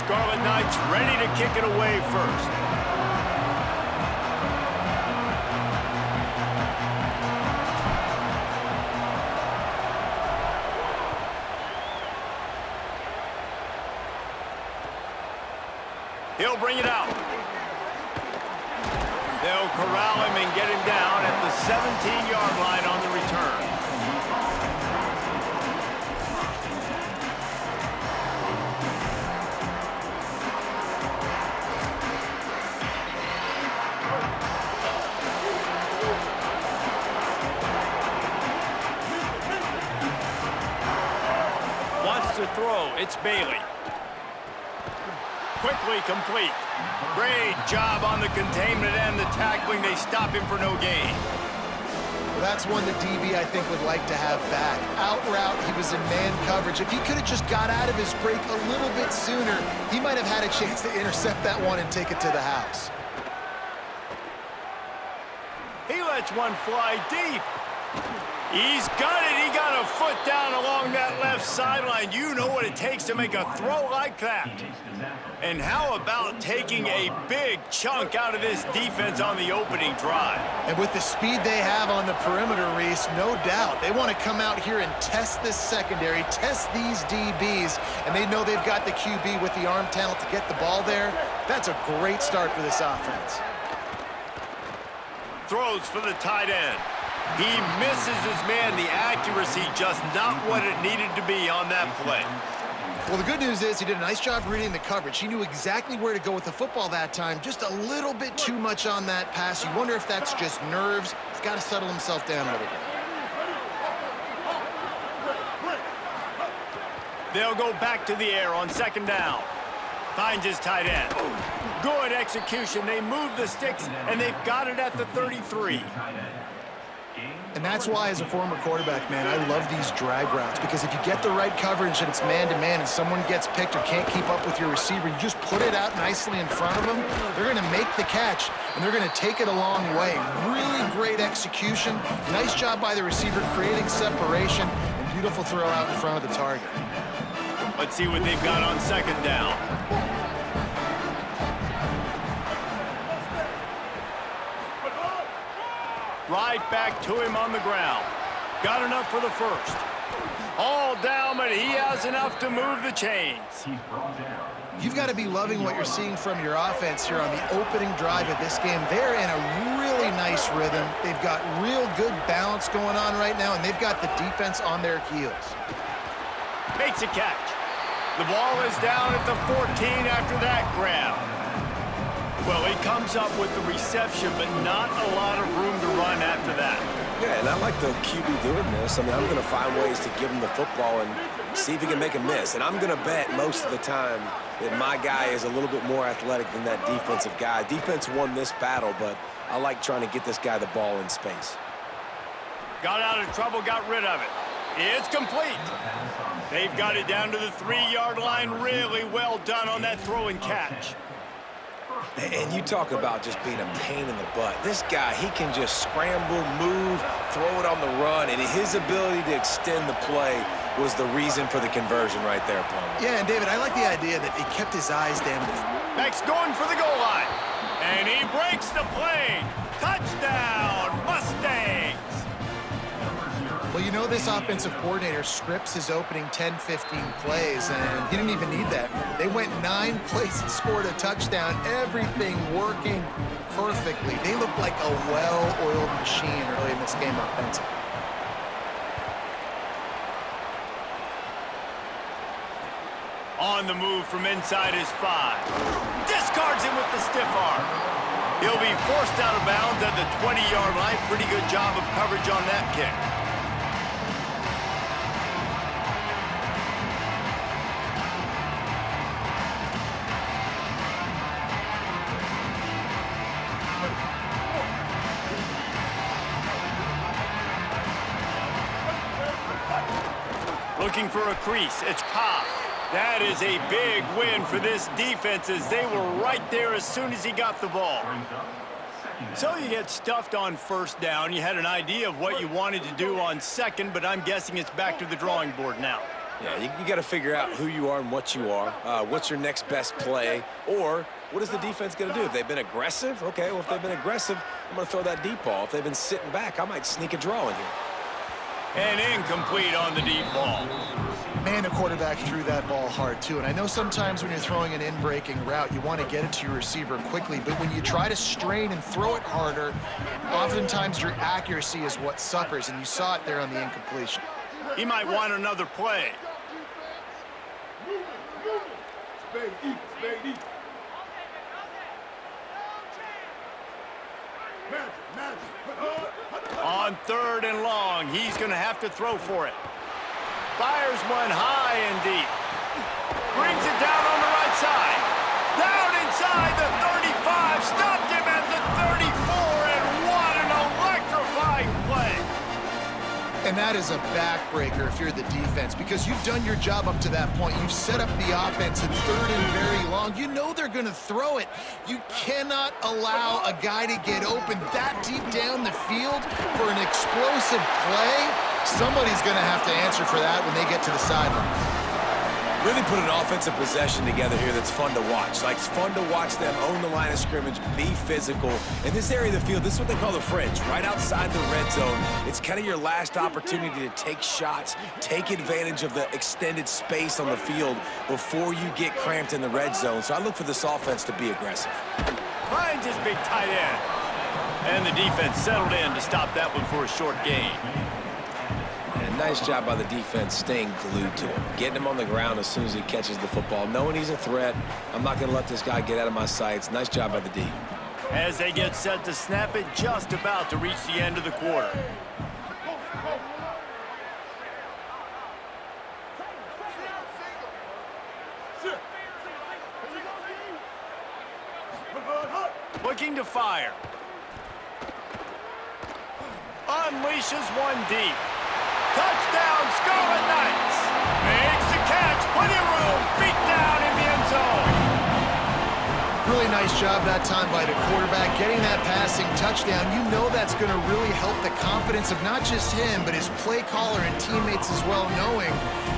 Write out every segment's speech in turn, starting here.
Scarlet Knights ready to kick it away first. He'll bring it out. They'll corral him and get him down at the 17-yard line on the return. Wants to throw. It's Bailey. Quickly complete. Great job on the containment and the tackling. They stop him for no gain. Well, that's one the DB, I think, would like to have back. Out route, he was in man coverage. If he could have just got out of his break a little bit sooner, he might have had a chance to intercept that one and take it to the house. He lets one fly deep. He's got it. He got a foot down along that left sideline. You know what it takes to make a throw like that. And how about taking a big chunk out of this defense on the opening drive? And with the speed they have on the perimeter, Reese, no doubt, they want to come out here and test this secondary, test these DBs, and they know they've got the QB with the arm talent to get the ball there. That's a great start for this offense. Throws for the tight end. He misses his man. The accuracy just not what it needed to be on that play. Well, the good news is he did a nice job reading the coverage. He knew exactly where to go with the football that time. Just a little bit too much on that pass. You wonder if that's just nerves. He's got to settle himself down a little bit. They'll go back to the air on second down. Finds his tight end. Good execution. They move the sticks, and they've got it at the 33. And that's why, as a former quarterback, man, I love these drag routes, because if you get the right coverage and it's man-to-man and someone gets picked or can't keep up with your receiver, you just put it out nicely in front of them, they're going to make the catch, and they're going to take it a long way. Really great execution. Nice job by the receiver creating separation, and beautiful throw out in front of the target. Let's see what they've got on second down. Right back to him on the ground. Got enough for the first. All down, but he has enough to move the chains. You've got to be loving what you're seeing from your offense here on the opening drive of this game. They're in a really nice rhythm. They've got real good balance going on right now, and they've got the defense on their heels. Makes a catch. The ball is down at the 14 after that grab. Well, he comes up with the reception, but not a lot of room to run after that. Yeah, and I like the QB doing this. I mean, I'm going to find ways to give him the football and see if he can make a miss. And I'm going to bet most of the time that my guy is a little bit more athletic than that defensive guy. Defense won this battle, but I like trying to get this guy the ball in space. Got out of trouble, got rid of it. It's complete. They've got it down to the 3-yard line. Really well done on that throw and catch. And you talk about just being a pain in the butt. This guy, he can just scramble, move, throw it on the run, and his ability to extend the play was the reason for the conversion right there, Palmer. Yeah, and David, I like the idea that he kept his eyes down. Max going for the goal line. And he breaks the play. Touchdown, Mustangs! Well, you know this offensive coordinator scripts his opening 10-15 plays, and he didn't even need that. They went 9 plays and scored a touchdown, everything working perfectly. They look like a well-oiled machine early in this game offensively. On the move from inside his 5. Discards him with the stiff arm. He'll be forced out of bounds at the 20-yard line. Pretty good job of coverage on that kick. Looking for a crease. It's Cobb. That is a big win for this defense, as they were right there as soon as he got the ball. So you get stuffed on first down. You had an idea of what you wanted to do on second, but I'm guessing it's back to the drawing board now. Yeah, you got to figure out who you are and what you are. What's your next best play? Or what is the defense going to do? If they've been aggressive, okay, well, if they've been aggressive, I'm going to throw that deep ball. If they've been sitting back, I might sneak a draw in here. And incomplete on the deep ball. Man, the quarterback threw that ball hard, too. And I know sometimes when you're throwing an in-breaking route, you want to get it to your receiver quickly. But when you try to strain and throw it harder, oftentimes your accuracy is what suffers. And you saw it there on the incompletion. He might want another play. On 3rd and long, he's going to have to throw for it. Fires one high and deep. Brings it down on the right side. Down inside the 35. Stopped him at the 34, and what an electrifying play. And that is a backbreaker if you're the defense, because you've done your job up to that point. You've set up the offense in 3rd and very long. You know they're going to throw it. You cannot allow a guy to get open that deep down the field for an explosive play. Somebody's going to have to answer for that when they get to the sideline. Really put an offensive possession together here that's fun to watch. Like, it's fun to watch them own the line of scrimmage, be physical. In this area of the field, this is what they call the fringe, right outside the red zone. It's kind of your last opportunity to take shots, take advantage of the extended space on the field before you get cramped in the red zone. So I look for this offense to be aggressive. Finds his big tight end. And the defense settled in to stop that one for a short gain. And nice job by the defense staying glued to him, getting him on the ground as soon as he catches the football, knowing he's a threat. I'm not going to let this guy get out of my sights. Nice job by the D. As they get set to snap it, just about to reach the end of the quarter. Looking to fire. Unleashes one deep. Touchdown, Scarlet Knights! Makes the catch, plenty of room, feet down in the end zone. Really nice job that time by the quarterback, getting that passing touchdown. You know that's going to really help the confidence of not just him, but his play caller and teammates as well, knowing,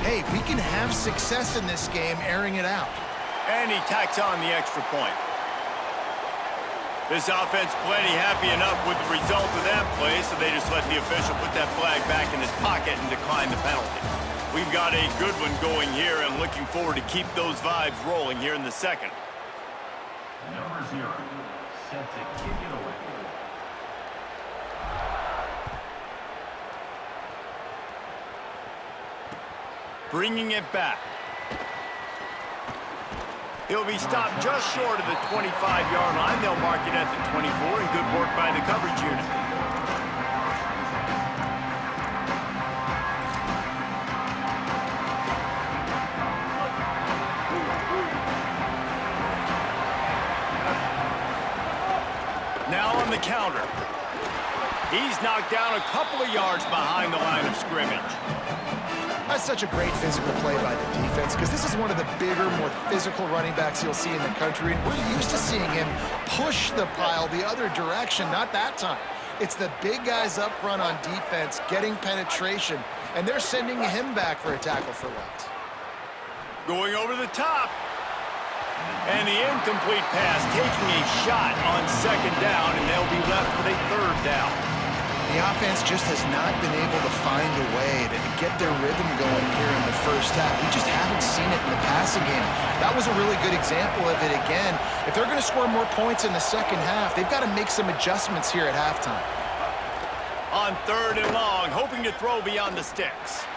hey, we can have success in this game airing it out. And he tacks on the extra point. This offense plenty happy enough with the result of that play, so they just let the official put that flag back in his pocket and decline the penalty. We've got a good one going here and looking forward to keep those vibes rolling here in the second. Number 0, set to kick it away. Bringing it back. He'll be stopped just short of the 25-yard line. They'll mark it at the 24, and good work by the coverage unit. Now on the counter. He's knocked down a couple of yards behind the line of scrimmage. That's such a great physical play by the defense, because this is one of the bigger, more physical running backs you'll see in the country, and we're used to seeing him push the pile the other direction. Not that time. It's the big guys up front on defense getting penetration, and they're sending him back for a tackle for loss. Going over the top. And the incomplete pass taking a shot on 2nd down, and they'll be left with a 3rd down. The offense just has not been able to find a way to get their rhythm going here in the first half. We just haven't seen it in the passing game. That was a really good example of it again. If they're going to score more points in the second half, they've got to make some adjustments here at halftime. On 3rd and long, hoping to throw beyond the sticks.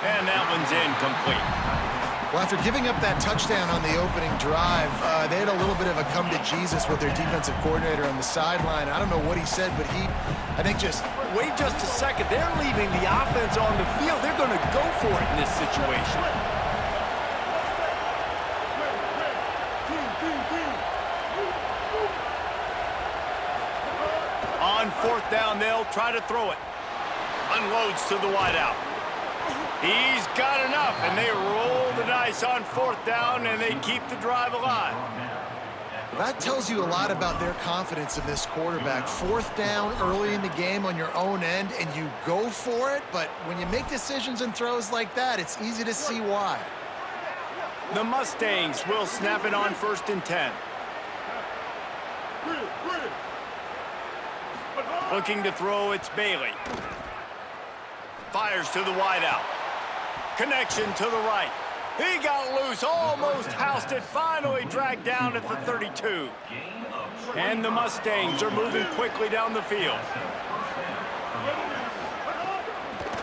And that one's incomplete. Well, after giving up that touchdown on the opening drive, they had a little bit of a come-to-Jesus with their defensive coordinator on the sideline. I don't know what he said, but I think just... Wait just a second. They're leaving the offense on the field. They're going to go for it in this situation. On 4th down, they'll try to throw it. Unloads to the wideout. He's got enough, and they roll the dice on 4th down, and they keep the drive alive. That tells you a lot about their confidence in this quarterback. Fourth down early in the game on your own end, and you go for it, but when you make decisions and throws like that, it's easy to see why. The Mustangs will snap it on 1st and 10. Looking to throw, it's Bailey. Fires to the wideout. Connection to the right. He got loose, almost housed it, finally dragged down at the 32. And the Mustangs are moving quickly down the field.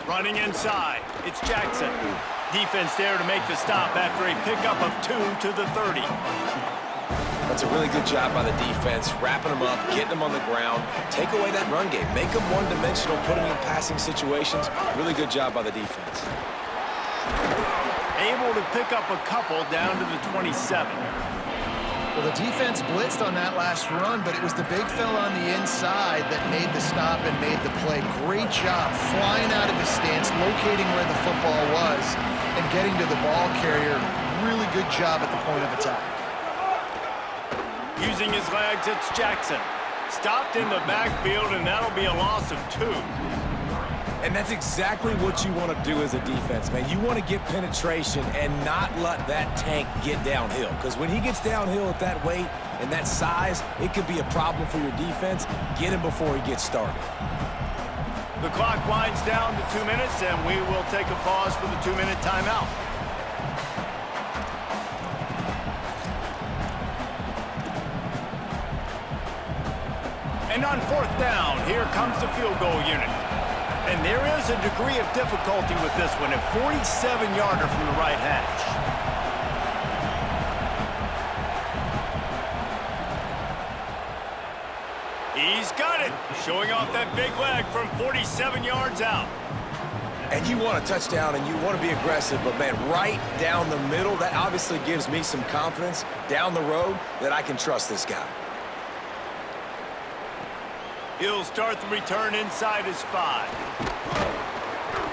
Running inside, it's Jackson. Defense there to make the stop after a pickup of 2 to the 30. That's a really good job by the defense, wrapping them up, getting them on the ground, take away that run game, make them one-dimensional, put them in passing situations. Really good job by the defense. Able to pick up a couple down to the 27. Well, the defense blitzed on that last run, but it was the big fella on the inside that made the stop and made the play. Great job flying out of his stance, locating where the football was, and getting to the ball carrier. Really good job at the point of attack. Using his legs, it's Jackson. Stopped in the backfield, and that'll be a loss of 2. And that's exactly what you want to do as a defense, man. You want to get penetration and not let that tank get downhill. Because when he gets downhill at that weight and that size, it could be a problem for your defense. Get him before he gets started. The clock winds down to 2 minutes, and we will take a pause for the 2-minute timeout. And on 4th down, here comes the field goal unit. And there is a degree of difficulty with this one, a 47-yarder from the right hash. He's got it, showing off that big leg from 47 yards out. And you want a touchdown and you want to be aggressive, but man, right down the middle, that obviously gives me some confidence down the road that I can trust this guy. He'll start the return inside his 5.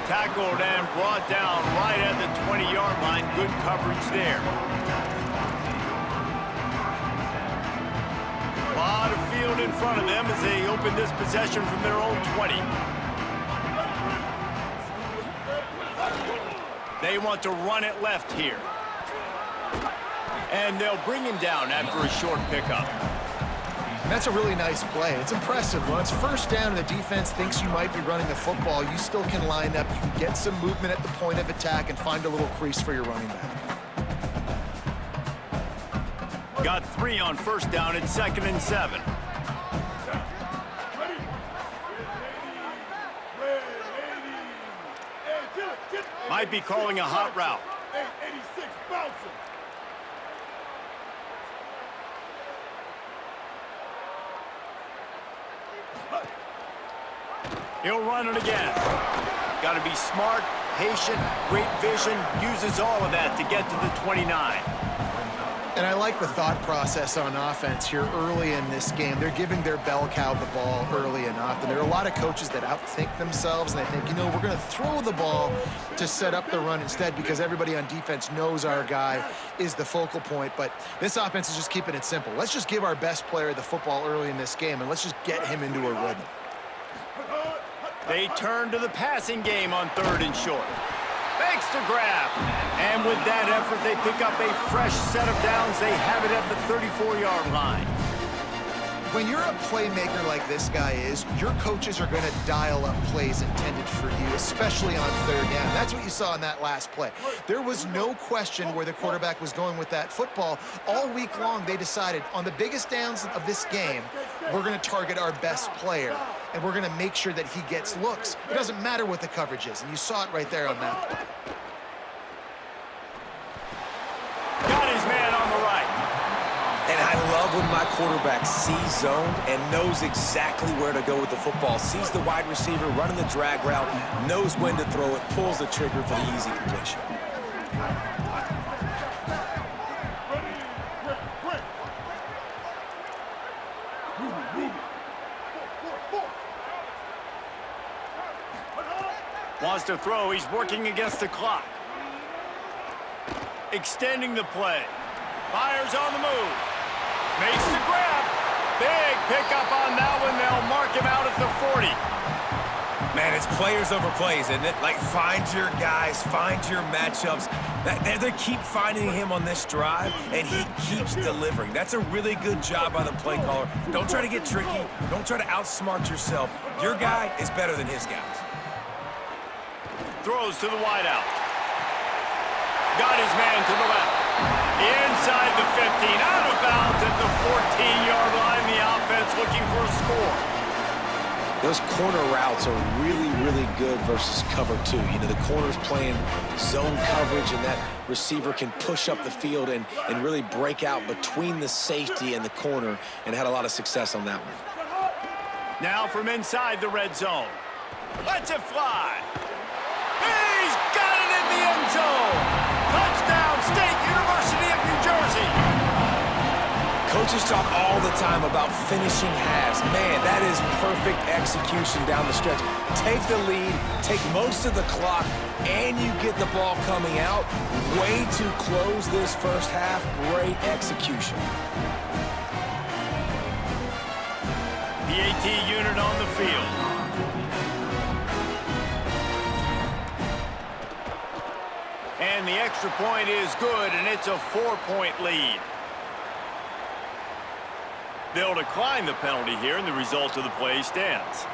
Tackled and brought down right at the 20-yard line. Good coverage there. A lot of field in front of them as they open this possession from their own 20. They want to run it left here. And they'll bring him down after a short pickup. That's a really nice play. It's impressive. When it's 1st down and the defense thinks you might be running the football, you still can line up. You can get some movement at the point of attack and find a little crease for your running back. Got 3 on 1st down at 2nd and 7. Might be calling a hot route. 86 bouncing. He'll run it again. Got to be smart, patient, great vision, uses all of that to get to the 29. And I like the thought process on offense here early in this game. They're giving their bell cow the ball early and often. There are a lot of coaches that outthink themselves, and they think, you know, we're going to throw the ball to set up the run instead because everybody on defense knows our guy is the focal point. But this offense is just keeping it simple. Let's just give our best player the football early in this game, and let's just get him into a rhythm. They turn to the passing game on 3rd and short. Makes the grab. And with that effort, they pick up a fresh set of downs. They have it at the 34-yard line. When you're a playmaker like this guy is, your coaches are going to dial up plays intended for you, especially on 3rd down. That's what you saw in that last play. There was no question where the quarterback was going with that football. All week long, they decided on the biggest downs of this game, we're going to target our best player, and we're going to make sure that he gets looks. It doesn't matter what the coverage is, and you saw it right there on that play. Got his man on the right. And I love when my quarterback sees zoned and knows exactly where to go with the football. Sees the wide receiver running the drag route, knows when to throw it, pulls the trigger for the easy completion. Wants to throw. He's working against the clock. Extending the play. Fires on the move. Makes the grab. Big pickup on that one. They'll mark him out at the 40. Man, it's players over plays, isn't it? Like, find your guys, find your matchups. They keep finding him on this drive, and he keeps delivering. That's a really good job by the play caller. Don't try to get tricky. Don't try to outsmart yourself. Your guy is better than his guys. Throws to the wideout. Got his man to the left. Inside the 15, out of bounds at the 14-yard line. The offense looking for a score. Those corner routes are really, really good versus cover two. You know, the corner's playing zone coverage, and that receiver can push up the field and really break out between the safety and the corner, and had a lot of success on that one. Now from inside the red zone. Lets it fly. He's got it in the end zone. Touchdown, State University of New Jersey. Coaches talk all the time about finishing halves. Man, that is perfect execution down the stretch. Take the lead, take most of the clock, and you get the ball coming out. Way to close this first half. Great execution. The AT unit on the field. And the extra point is good, and it's a 4-point lead. They'll decline the penalty here, and the result of the play stands.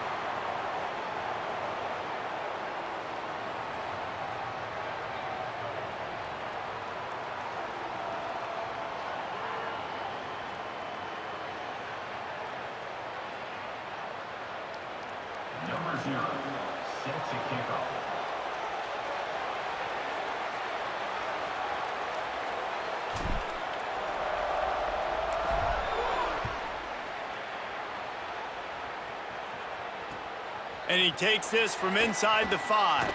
Number 0, set to kick off. And he takes this from inside the 5.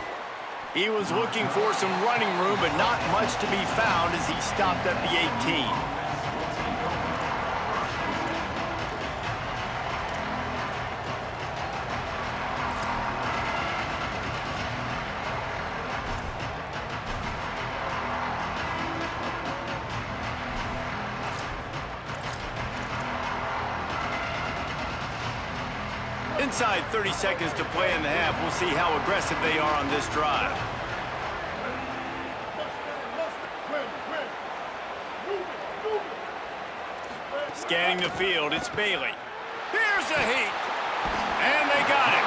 He was looking for some running room, but not much to be found as he stopped at the 18. Inside 30 seconds to play in the half. We'll see how aggressive they are on this drive. Scanning the field, it's Bailey. Here's a heat. And they got it.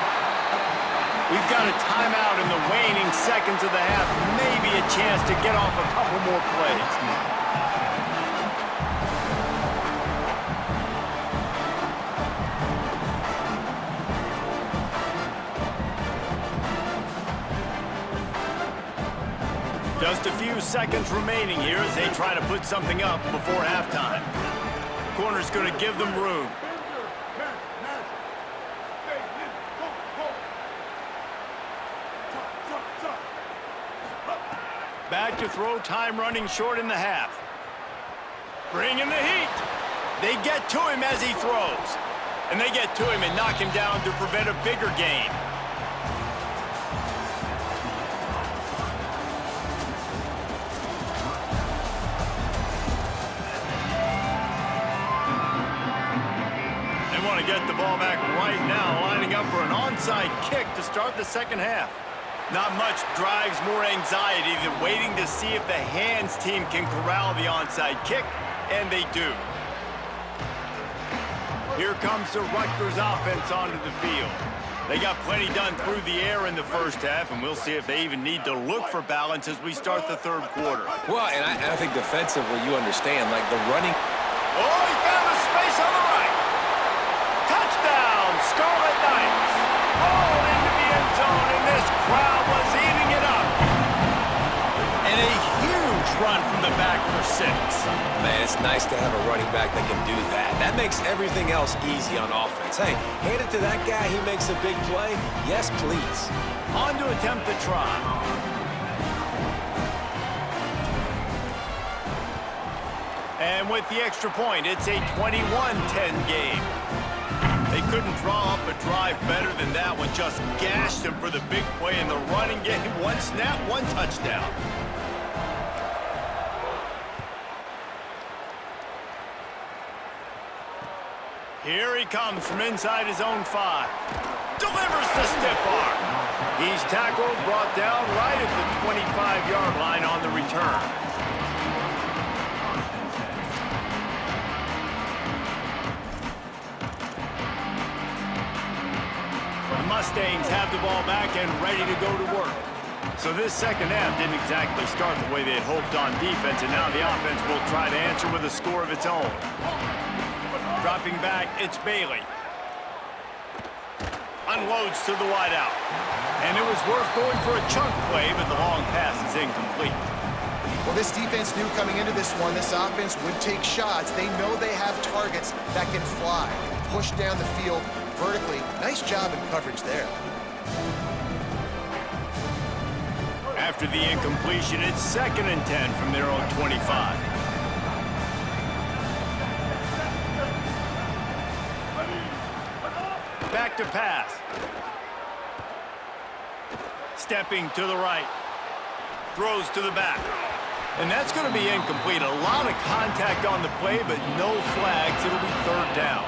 We've got a timeout in the waning seconds of the half. Maybe a chance to get off a couple more plays. Just a few seconds remaining here as they try to put something up before halftime. Corner's going to give them room. Back to throw, time running short in the half. Bringing the heat. They get to him as he throws. And they get to him and knock him down to prevent a bigger gain. Get the ball back right now, lining up for an onside kick to start the second half. Not much drives more anxiety than waiting to see if the hands team can corral the onside kick, and they do. Here comes the Rutgers offense onto the field. They got plenty done through the air in the first half, and we'll see if they even need to look for balance as we start the third quarter. Well, and I think defensively, you understand, like the running. Oh, he found a space on the right. Touchdown, Scarlet Knights. All into the end zone, and this crowd was eating it up. And a huge run from the back for 6. Man, it's nice to have a running back that can do that. That makes everything else easy on offense. Hey, hand it to that guy, he makes a big play. Yes, please. On to attempt the try. And with the extra point, it's a 21-10 game. They couldn't draw up a drive better than that one. Just gashed him for the big play in the running game. One snap, one touchdown. Here he comes from inside his own 5. Delivers the stiff arm. He's tackled, brought down right at the 25-yard line on the return. The Mustangs have the ball back and ready to go to work. So this second half didn't exactly start the way they had hoped on defense, and now the offense will try to answer with a score of its own. Dropping back, it's Bailey. Unloads to the wideout. And it was worth going for a chunk play, but the long pass is incomplete. Well, this defense knew coming into this one, this offense would take shots. They know they have targets that can fly, push down the field vertically. Nice job in coverage there. After the incompletion, it's 2nd and 10 from their own 25. Back to pass. Stepping to the right. Throws to the back. And that's going to be incomplete. A lot of contact on the play, but no flags. It'll be 3rd down.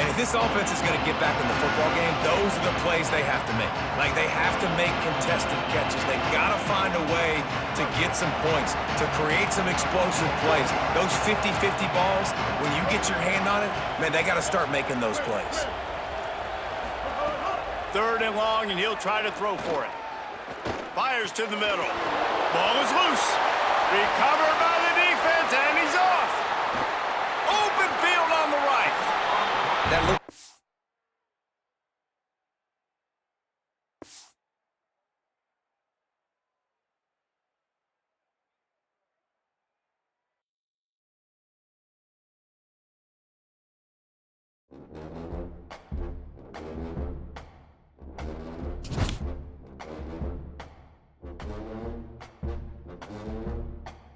And if this offense is going to get back in the football game, those are the plays they have to make. Like, they have to make contested catches. They've got to find a way to get some points, to create some explosive plays. Those 50-50 balls, when you get your hand on it, man, they got to start making those plays. 3rd and long, and he'll try to throw for it. Fires to the middle. Ball is loose. Recovered by the defense, and he's off. Open field on the right. That look.